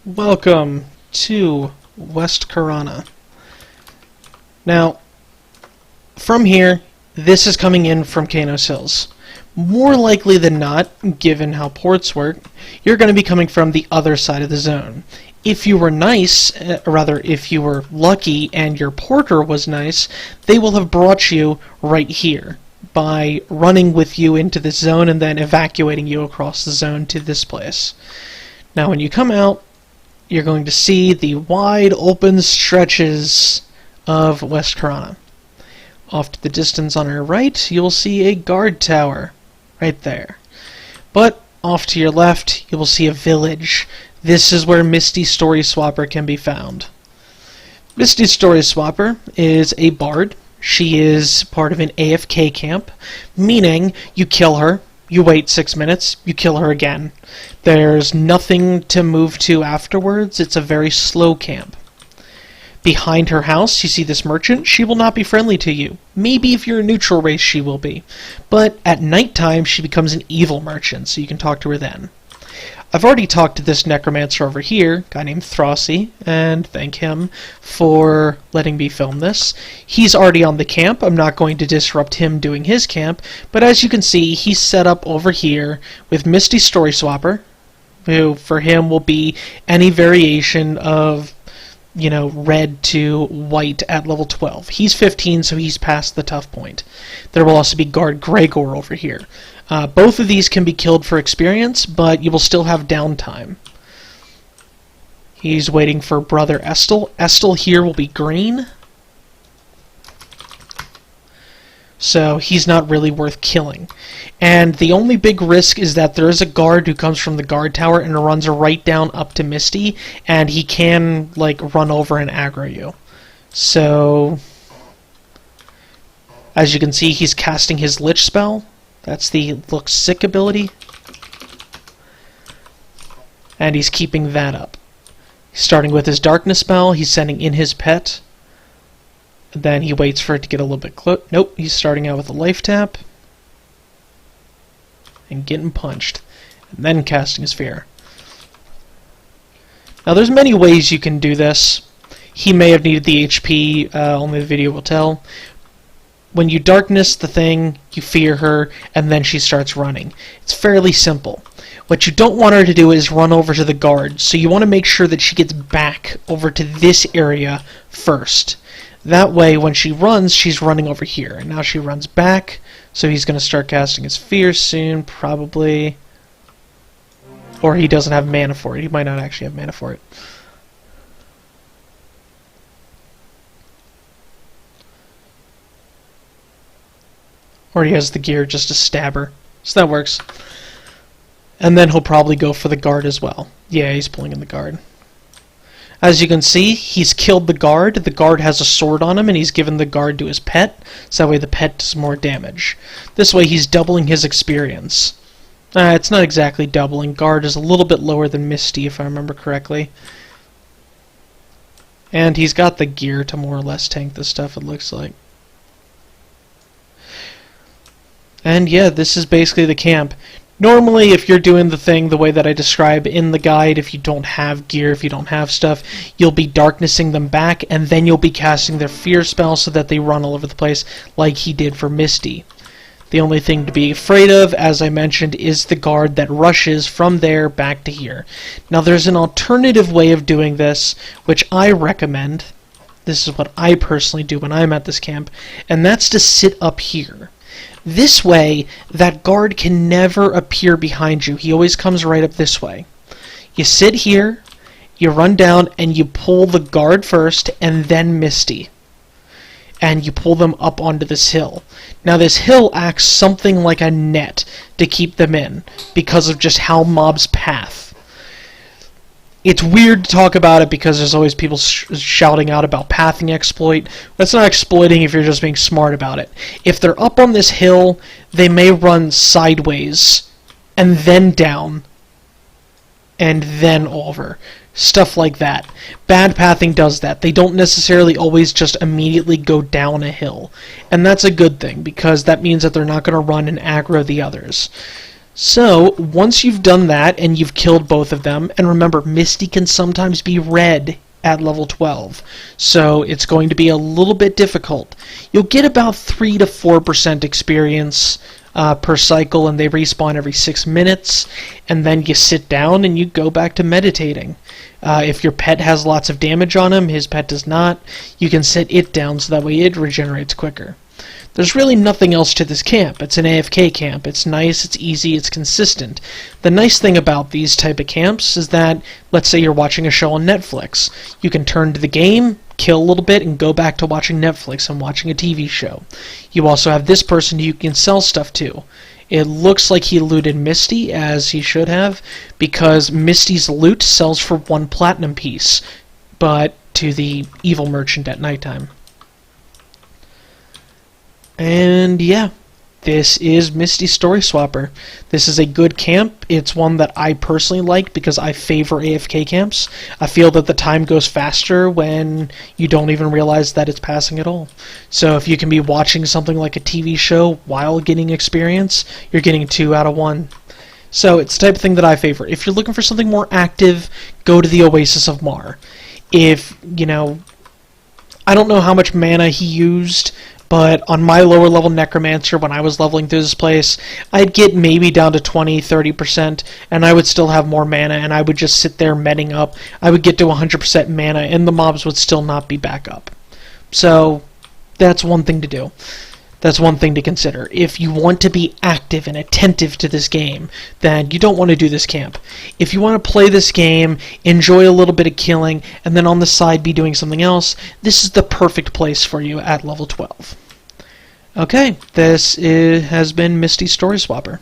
Welcome to West Karana. Now, from here, this is coming in from Kanos Hills. More likely than not, given how ports work, you're going to be coming from the other side of the zone. If you were nice, rather, if you were lucky and your porter was nice, they will have brought you right here by running with you into this zone and then evacuating you across the zone to this place. Now, when you come out, you're going to see the wide open stretches of West Karana. Off to the distance on our right, you'll see a guard tower right there. But off to your left, you will see a village. This is where Misty Storyswapper can be found. Misty Storyswapper is a bard. She is part of an AFK camp, meaning you kill her, you wait 6 minutes, you kill her again. There's nothing to move to afterwards. It's a very slow camp. Behind her house, you see this merchant. She will not be friendly to you. Maybe if you're a neutral race, she will be. But at nighttime, she becomes an evil merchant, so you can talk to her then. I've already talked to this necromancer over here, a guy named Throssi, and thank him for letting me film this. He's already on the camp. I'm not going to disrupt him doing his camp, but as you can see, he's set up over here with Misty Storyswapper, who for him will be any variation of, you know, red to white at level 12. He's 15, so he's past the tough point. There will also be Guard Gregor over here. Both of these can be killed for experience, but you will still have downtime. He's waiting for Brother Estel. Estel here will be green. So he's not really worth killing. And the only big risk is that there is a guard who comes from the guard tower and runs right down up to Misty, and he can, like, run over and aggro you. So, as you can see, he's casting his Lich spell. That's the Look Sick ability. And he's keeping that up. Starting with his Darkness spell, he's sending in his pet. Then he waits for it to get a little bit close. Nope, he's starting out with a life tap. And getting punched. And then casting his fear. Now there's many ways you can do this. He may have needed the HP, only the video will tell. When you darkness the thing, you fear her, and then she starts running. It's fairly simple. What you don't want her to do is run over to the guard, so you want to make sure that she gets back over to this area first. That way, when she runs, she's running over here. And now she runs back, so he's going to start casting his fear soon, probably. Or he doesn't have mana for it. He might not actually have mana for it. Or he has the gear just to stab her. So that works. And then he'll probably go for the guard as well. Yeah, he's pulling in the guard. As you can see, he's killed the guard. The guard has a sword on him, and he's given the guard to his pet, so that way the pet does more damage. This way he's doubling his experience. It's not exactly doubling. Guard is a little bit lower than Misty, if I remember correctly. And he's got the gear to more or less tank this stuff, it looks like. And yeah, this is basically the camp. Normally, if you're doing the thing the way that I describe in the guide, if you don't have gear, if you don't have stuff, you'll be darknessing them back, and then you'll be casting their fear spell so that they run all over the place, like he did for Misty. The only thing to be afraid of, as I mentioned, is the guard that rushes from there back to here. Now, there's an alternative way of doing this, which I recommend. This is what I personally do when I'm at this camp, and that's to sit up here. This way, that guard can never appear behind you. He always comes right up this way. You sit here, you run down, and you pull the guard first, and then Misty. And you pull them up onto this hill. Now this hill acts something like a net to keep them in, because of just how mobs path. It's weird to talk about it because there's always people shouting out about pathing exploit. That's not exploiting if you're just being smart about it. If they're up on this hill, they may run sideways, and then down, and then over. Stuff like that. Bad pathing does that. They don't necessarily always just immediately go down a hill. And that's a good thing, because that means that they're not going to run and aggro the others. So, once you've done that and you've killed both of them, and remember, Misty can sometimes be red at level 12, so it's going to be a little bit difficult. You'll get about 3 to 4% experience per cycle, and they respawn every 6 minutes, and then you sit down and you go back to meditating. If your pet has lots of damage on him, his pet does not, you can set it down so that way it regenerates quicker. There's really nothing else to this camp. It's an AFK camp. It's nice, it's easy, it's consistent. The nice thing about these type of camps is that, let's say you're watching a show on Netflix. You can turn to the game, kill a little bit, and go back to watching Netflix and watching a TV show. You also have this person who you can sell stuff to. It looks like he looted Misty, as he should have, because Misty's loot sells for 1 platinum piece, but to the evil merchant at nighttime. And yeah, this is Misty Storyswapper. This is a good camp. It's one that I personally like because I favor AFK camps. I feel that the time goes faster when you don't even realize that it's passing at all. So if you can be watching something like a TV show while getting experience, you're getting 2 out of 1. So it's the type of thing that I favor. If you're looking for something more active, go to the Oasis of Mar. If, I don't know how much mana he used, but on my lower level Necromancer, when I was leveling through this place, I'd get maybe down to 20-30%, and I would still have more mana, and I would just sit there medding up. I would get to 100% mana, and the mobs would still not be back up. So, that's one thing to do. That's one thing to consider. If you want to be active and attentive to this game, then you don't want to do this camp. If you want to play this game, enjoy a little bit of killing, and then on the side be doing something else, this is the perfect place for you at level 12. Okay, this has been Misty Storyswapper.